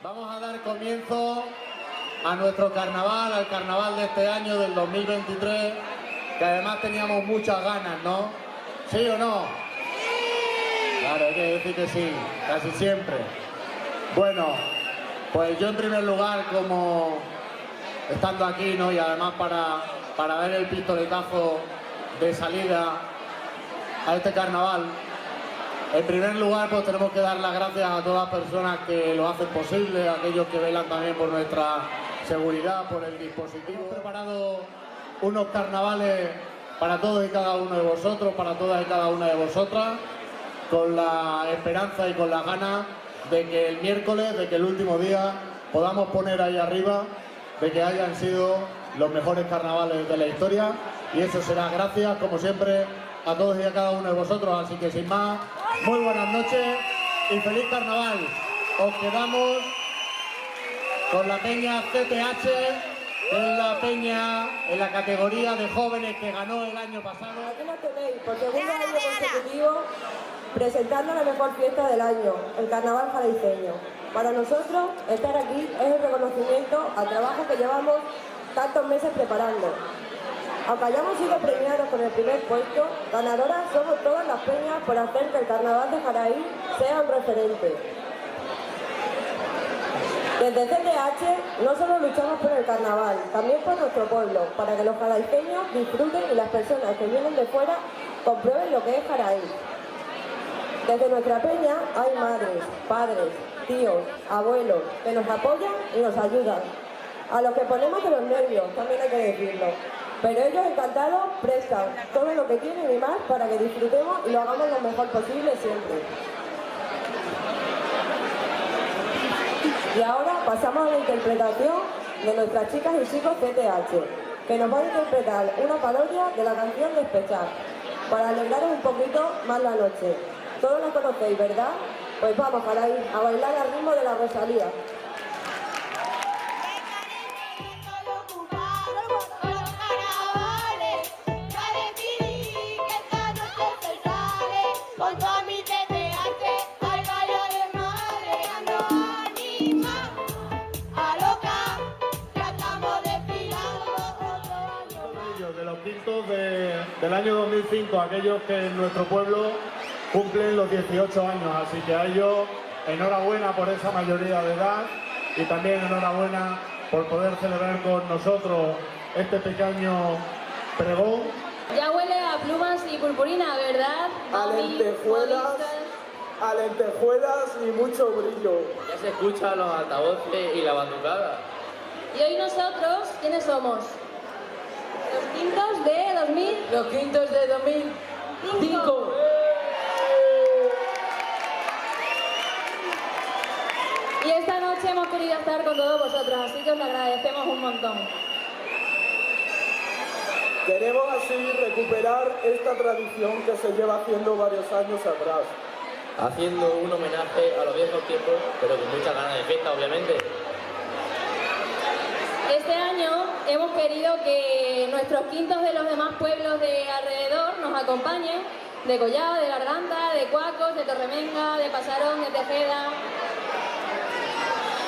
Vamos a dar comienzo a nuestro carnaval, al carnaval de este año, del 2023, que además teníamos muchas ganas, ¿no? ¿Sí o no? Claro, hay que decir que sí, casi siempre. Bueno, pues yo en primer lugar, como estando aquí, ¿no? Y además para dar el pistoletazo de salida a este carnaval, en primer lugar, pues tenemos que dar las gracias a todas las personas que lo hacen posible, a aquellos que velan también por nuestra seguridad, por el dispositivo. Hemos preparado unos carnavales para todos y cada uno de vosotros, para todas y cada una de vosotras, con la esperanza y con las ganas de que el miércoles, de que el último día, podamos poner ahí arriba de que hayan sido los mejores carnavales de la historia, y eso será gracias, como siempre, a todos y a cada uno de vosotros. Así que sin más, muy buenas noches y feliz carnaval. Os quedamos con la peña CTH, que es la peña en la categoría de jóvenes que ganó el año pasado. Aquí lo tenéis, por segundo año consecutivo, presentando la mejor fiesta del año, el Carnaval Jaraiceño. Para nosotros, estar aquí es el reconocimiento al trabajo que llevamos tantos meses preparando. Aunque hayamos sido premiados con el primer puesto, ganadoras somos todas las peñas por hacer que el Carnaval de Jaraí sea un referente. Desde CTH no solo luchamos por el carnaval, también por nuestro pueblo, para que los jaraiceños disfruten y las personas que vienen de fuera comprueben lo que es Jaraí. Desde nuestra peña hay madres, padres, tíos, abuelos que nos apoyan y nos ayudan. A los que ponemos de los nervios, también hay que decirlo. Pero ellos encantados prestan todo lo que tienen y más para que disfrutemos y lo hagamos lo mejor posible siempre. Y ahora pasamos a la interpretación de nuestras chicas y chicos CTH, que nos van a interpretar una parodia de la canción Despechar, para alegraros un poquito más la noche. Todos la conocéis, ¿verdad? Pues vamos para ir a bailar al ritmo de la Rosalía. Del año 2005, aquellos que en nuestro pueblo cumplen los 18 años, así que a ellos enhorabuena por esa mayoría de edad y también enhorabuena por poder celebrar con nosotros este pequeño pregón. Ya huele a plumas y purpurina, ¿verdad? A lentejuelas y mucho brillo. Ya se escuchan los altavoces y la batucada. Y hoy nosotros, ¿quiénes somos? Los quintos de 2000. Los quintos de 2005. Y esta noche hemos querido estar con todos vosotros, así que os lo agradecemos un montón. Queremos así recuperar esta tradición que se lleva haciendo varios años atrás. Haciendo un homenaje a los viejos tiempos, pero con muchas ganas de fiesta, obviamente. Este año hemos querido que nuestros quintos de los demás pueblos de alrededor nos acompañen, de Collado, de Garganta, de Cuacos, de Torremenga, de Pasarón, de Tejeda.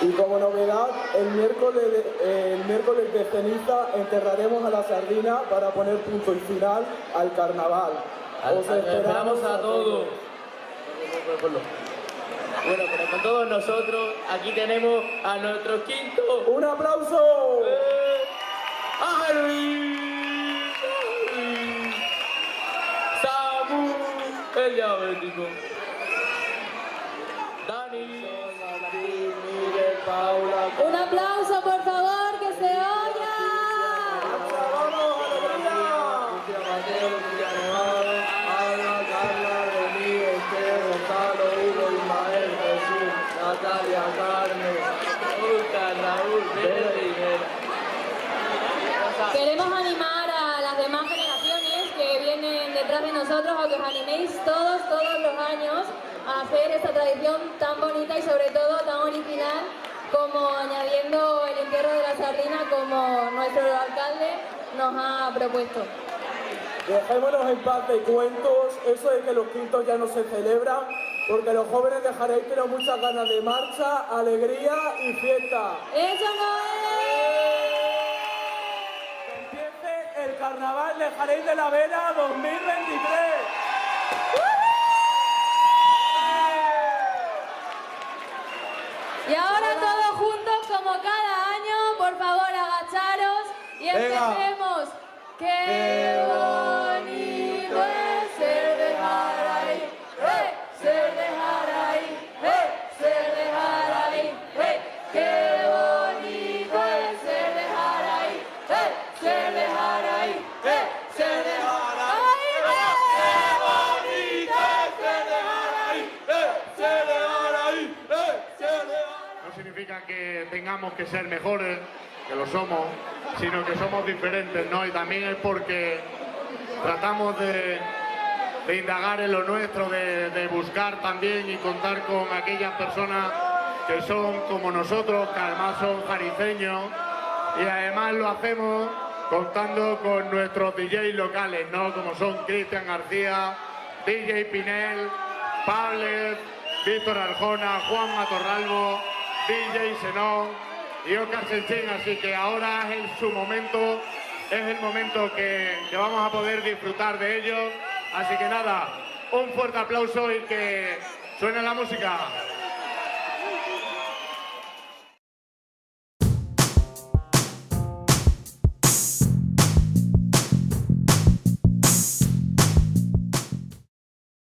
Y como novedad, el miércoles de ceniza enterraremos a la sardina para poner punto y final al carnaval. Os esperamos a todos. Bueno, pero con todos nosotros, aquí tenemos a nuestro quinto. ¡Un aplauso! ¡Ari! ¡Samu! El diabético. Dani. Miguel, Paula. Un aplauso, por favor, que se oiga. ¡Vamos, alegría! Ana, Carla, Rení, Esther, Gonzalo, Hugo, Ismael, Jesús, Natalia, Carmen, Lucas, Raúl, Pedro y Miguel. Queremos animar a las demás generaciones que vienen detrás de nosotros a que os animéis todos los años a hacer esta tradición tan bonita y sobre todo tan original, como añadiendo el entierro de la sardina como nuestro alcalde nos ha propuesto. Dejémonos en paz de cuentos, eso de que los quintos ya no se celebran. porque los jóvenes de Jaraíz tienen muchas ganas de marcha, alegría y fiesta. ¡Eso no Que empiece el Carnaval de Jaraíz de la Vera 2023. Y ahora todos juntos, como cada año, por favor, agacharos y empecemos. ¡Qué bonito es ser de Jaraíz! ¡Eh! ¡Ser de Jaraíz! ¡Eh! ¡Ser de Jaraíz! ¡Eh! ¡Qué bonito es ser de Jaraíz! ¡Eh! ¡Ser de Jaraíz! ¡Eh! ¡Ser de Jaraíz! ¡Qué bonito es ser de Jaraíz! ¡Eh! ¡Ser de Jaraíz! ¡Eh! ¡Ser de Jaraíz! No significa que tengamos que ser mejores, que lo somos, sino que somos diferentes, ¿no? Y también es porque tratamos de indagar en lo nuestro, de buscar también y contar con aquellas personas que son como nosotros, que además son jariceños, y además lo hacemos contando con nuestros DJs locales, ¿no? Como son Cristian García, DJ Pinel, Pablo, Víctor Arjona, Juan Matorralbo, DJ Senón y Oscar Senchín, así que ahora es su momento, es el momento que vamos a poder disfrutar de ellos, así que nada, un fuerte aplauso y que suene la música.